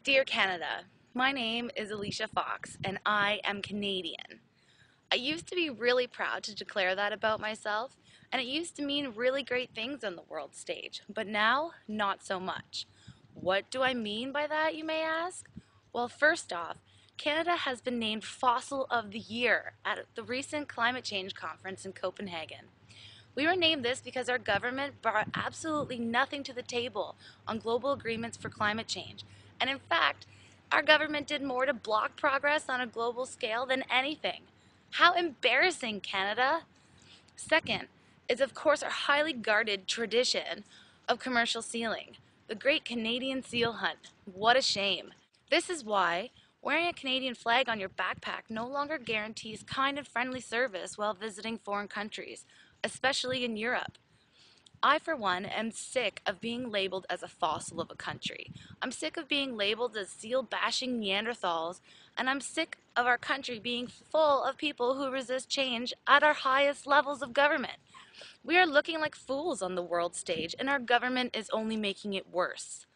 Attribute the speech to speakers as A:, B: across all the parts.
A: Dear Canada, my name is Alicia Fox and I am Canadian. I used to be really proud to declare that about myself, and it used to mean really great things on the world stage, but now, not so much. What do I mean by that, you may ask? Well, first off, Canada has been named Fossil of the Year at the recent climate change conference in Copenhagen. We were named this because our government brought absolutely nothing to the table on global agreements for climate change. And in fact, our government did more to block progress on a global scale than anything. How embarrassing, Canada! Second is, of course, our highly guarded tradition of commercial sealing, the Great Canadian Seal Hunt. What a shame. This is why wearing a Canadian flag on your backpack no longer guarantees kind and friendly service while visiting foreign countries, especially in Europe. I, for one, am sick of being labeled as a fossil of a country. I'm sick of being labeled as seal-bashing Neanderthals, and I'm sick of our country being full of people who resist change at our highest levels of government. We are looking like fools on the world stage, and our government is only making it worse.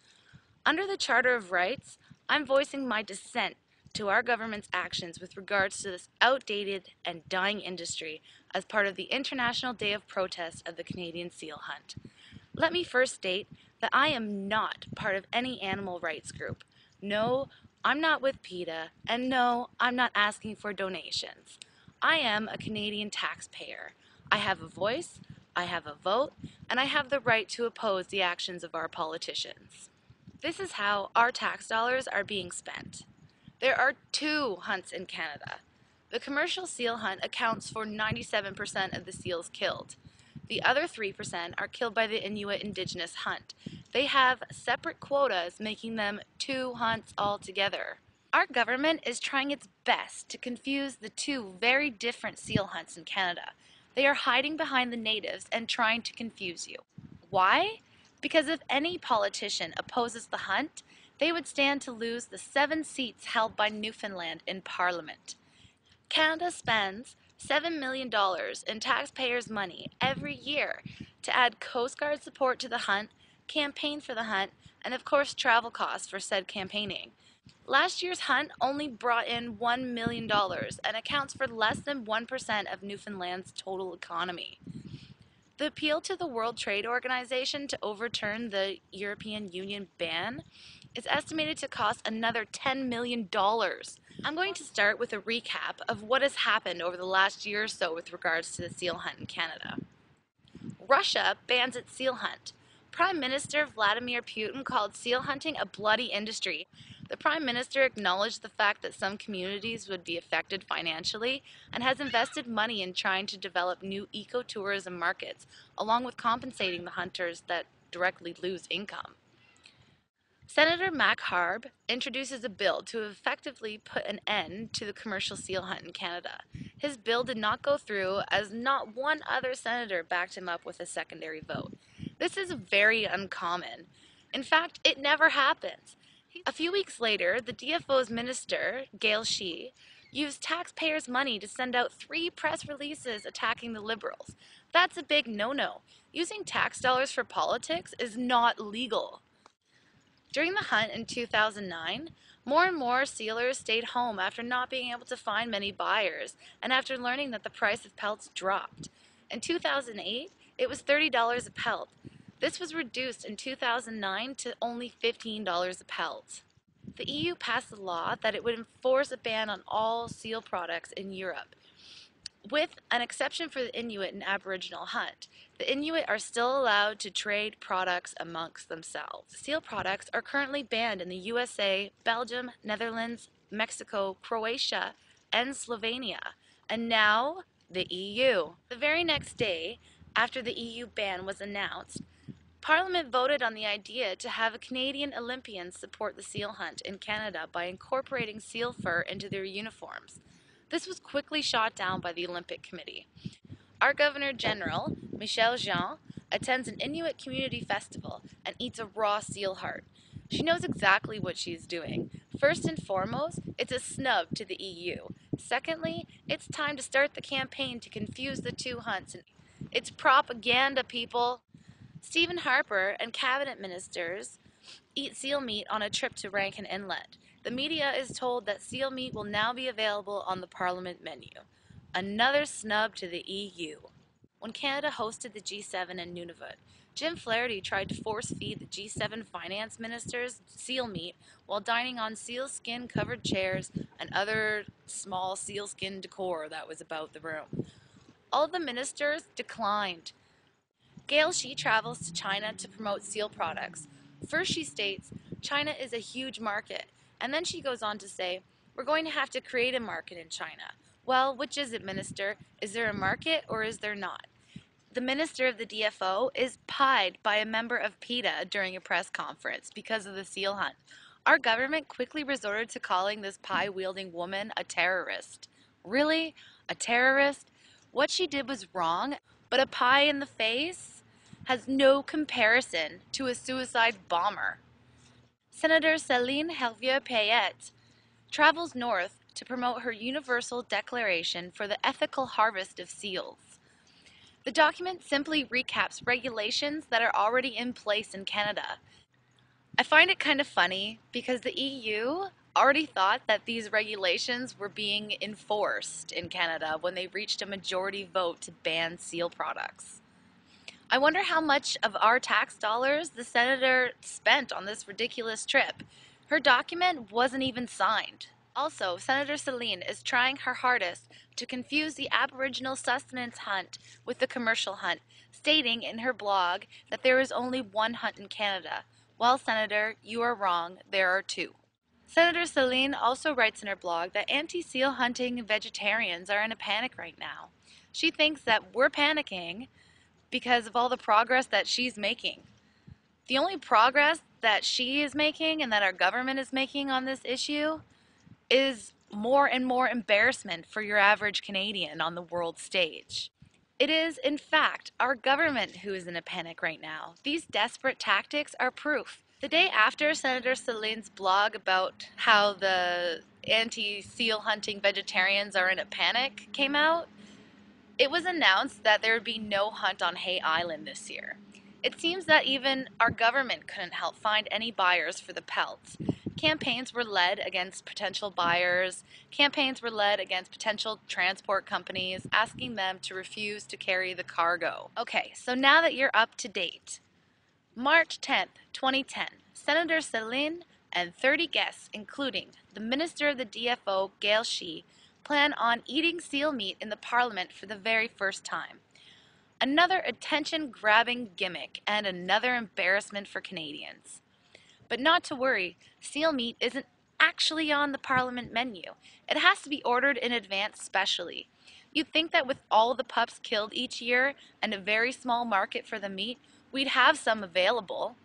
A: Under the Charter of Rights, I'm voicing my dissent to our government's actions with regards to this outdated and dying industry as part of the International Day of Protest of the Canadian Seal Hunt. Let me first state that I am not part of any animal rights group. No, I'm not with PETA, and no, I'm not asking for donations. I am a Canadian taxpayer. I have a voice, I have a vote, and I have the right to oppose the actions of our politicians. This is how our tax dollars are being spent. There are two hunts in Canada. The commercial seal hunt accounts for 97% of the seals killed. The other 3% are killed by the Inuit Indigenous hunt. They have separate quotas, making them two hunts altogether. Our government is trying its best to confuse the two very different seal hunts in Canada. They are hiding behind the natives and trying to confuse you. Why? Because if any politician opposes the hunt, they would stand to lose the 7 seats held by Newfoundland in Parliament. Canada spends $7 million in taxpayers' money every year to add Coast Guard support to the hunt, campaign for the hunt, and of course travel costs for said campaigning. Last year's hunt only brought in $1 million and accounts for less than 1% of Newfoundland's total economy. The appeal to the World Trade Organization to overturn the European Union ban is estimated to cost another $10 million. I'm going to start with a recap of what has happened over the last year or so with regards to the seal hunt in Canada. Russia bans its seal hunt. Prime Minister Vladimir Putin called seal hunting a bloody industry. The Prime Minister acknowledged the fact that some communities would be affected financially and has invested money in trying to develop new ecotourism markets, along with compensating the hunters that directly lose income. Senator Mac Harb introduces a bill to effectively put an end to the commercial seal hunt in Canada. His bill did not go through as not one other senator backed him up with a secondary vote. This is very uncommon. In fact, it never happens. A few weeks later, the DFO's minister, Gail Shee, used taxpayers' money to send out 3 press releases attacking the Liberals. That's a big no-no. Using tax dollars for politics is not legal. During the hunt in 2009, more and more sealers stayed home after not being able to find many buyers and after learning that the price of pelts dropped. In 2008, it was $30 a pelt. This was reduced in 2009 to only $15 a pelt. The EU passed a law that it would enforce a ban on all seal products in Europe, with an exception for the Inuit and Aboriginal hunt. The Inuit are still allowed to trade products amongst themselves. Seal products are currently banned in the USA, Belgium, Netherlands, Mexico, Croatia, and Slovenia, and now the EU. The very next day, after the EU ban was announced, Parliament voted on the idea to have Canadian Olympians support the seal hunt in Canada by incorporating seal fur into their uniforms. This was quickly shot down by the Olympic Committee. Our Governor General, Michelle Jean, attends an Inuit community festival and eats a raw seal heart. She knows exactly what she's doing. First and foremost, it's a snub to the EU. Secondly, it's time to start the campaign to confuse the two hunts. It's propaganda, people. Stephen Harper and cabinet ministers Eat seal meat on a trip to Rankin Inlet. The media is told that seal meat will now be available on the Parliament menu. Another snub to the EU. When Canada hosted the G7 in Nunavut, Jim Flaherty tried to force-feed the G7 finance ministers seal meat while dining on sealskin-covered chairs and other small sealskin decor that was about the room. All of the ministers declined. Gail Shi travels to China to promote seal products. First she states, China is a huge market, and then she goes on to say, we're going to have to create a market in China. Well, which is it, Minister? Is there a market or is there not? The Minister of the DFO is pied by a member of PETA during a press conference because of the seal hunt. Our government quickly resorted to calling this pie-wielding woman a terrorist. Really? A terrorist? What she did was wrong, but a pie in the face has no comparison to a suicide bomber. Senator Céline Hervieux-Payette travels north to promote her Universal Declaration for the Ethical Harvest of Seals. The document simply recaps regulations that are already in place in Canada. I find it kind of funny because the EU already thought that these regulations were being enforced in Canada when they reached a majority vote to ban seal products. I wonder how much of our tax dollars the senator spent on this ridiculous trip. Her document wasn't even signed. Also, Senator Céline is trying her hardest to confuse the Aboriginal sustenance hunt with the commercial hunt, stating in her blog that there is only one hunt in Canada. Well, Senator, you are wrong. There are two. Senator Céline also writes in her blog that anti-seal hunting vegetarians are in a panic right now. She thinks that we're panicking because of all the progress that she's making. The only progress that she is making and that our government is making on this issue is more and more embarrassment for your average Canadian on the world stage. It is, in fact, our government who is in a panic right now. These desperate tactics are proof. The day after Senator Céline's blog about how the anti-seal hunting vegetarians are in a panic came out, it was announced that there would be no hunt on Hay Island this year. It seems that even our government couldn't help find any buyers for the pelts. Campaigns were led against potential buyers. Campaigns were led against potential transport companies, asking them to refuse to carry the cargo. Okay, so now that you're up to date, March 10th, 2010, Senator Céline and 30 guests, including the Minister of the DFO, Gail Shi, plan on eating seal meat in the Parliament for the very first time. Another attention-grabbing gimmick and another embarrassment for Canadians. But not to worry, seal meat isn't actually on the Parliament menu. It has to be ordered in advance specially. You'd think that with all the pups killed each year and a very small market for the meat, we'd have some available.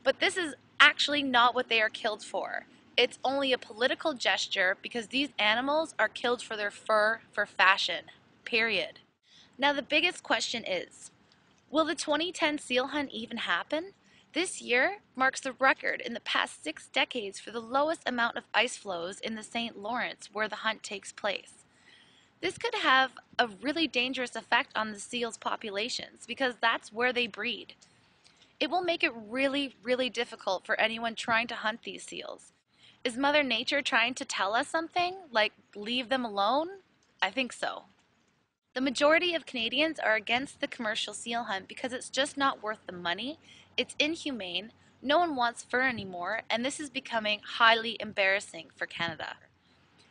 A: But this is actually not what they are killed for. It's only a political gesture because these animals are killed for their fur for fashion, period. Now the biggest question is, will the 2010 seal hunt even happen? This year marks the record in the past 6 decades for the lowest amount of ice flows in the St. Lawrence where the hunt takes place. This could have a really dangerous effect on the seals' populations because that's where they breed. It will make it really, really difficult for anyone trying to hunt these seals. Is Mother Nature trying to tell us something, like leave them alone? I think so. The majority of Canadians are against the commercial seal hunt because it's just not worth the money, it's inhumane, no one wants fur anymore, and this is becoming highly embarrassing for Canada.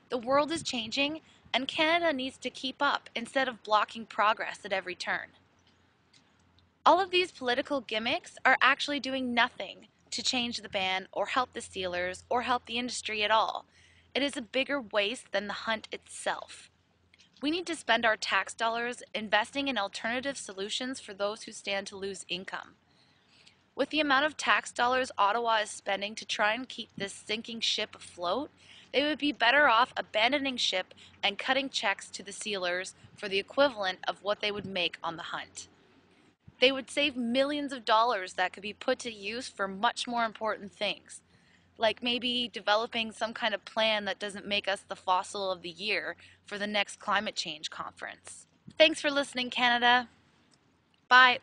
A: The world is changing, and Canada needs to keep up instead of blocking progress at every turn. All of these political gimmicks are actually doing nothing to change the ban or help the sealers or help the industry at all. It is a bigger waste than the hunt itself. We need to spend our tax dollars investing in alternative solutions for those who stand to lose income. With the amount of tax dollars Ottawa is spending to try and keep this sinking ship afloat, they would be better off abandoning ship and cutting checks to the sealers for the equivalent of what they would make on the hunt. They would save millions of dollars that could be put to use for much more important things, like maybe developing some kind of plan that doesn't make us the fossil of the year for the next climate change conference. Thanks for listening, Canada. Bye.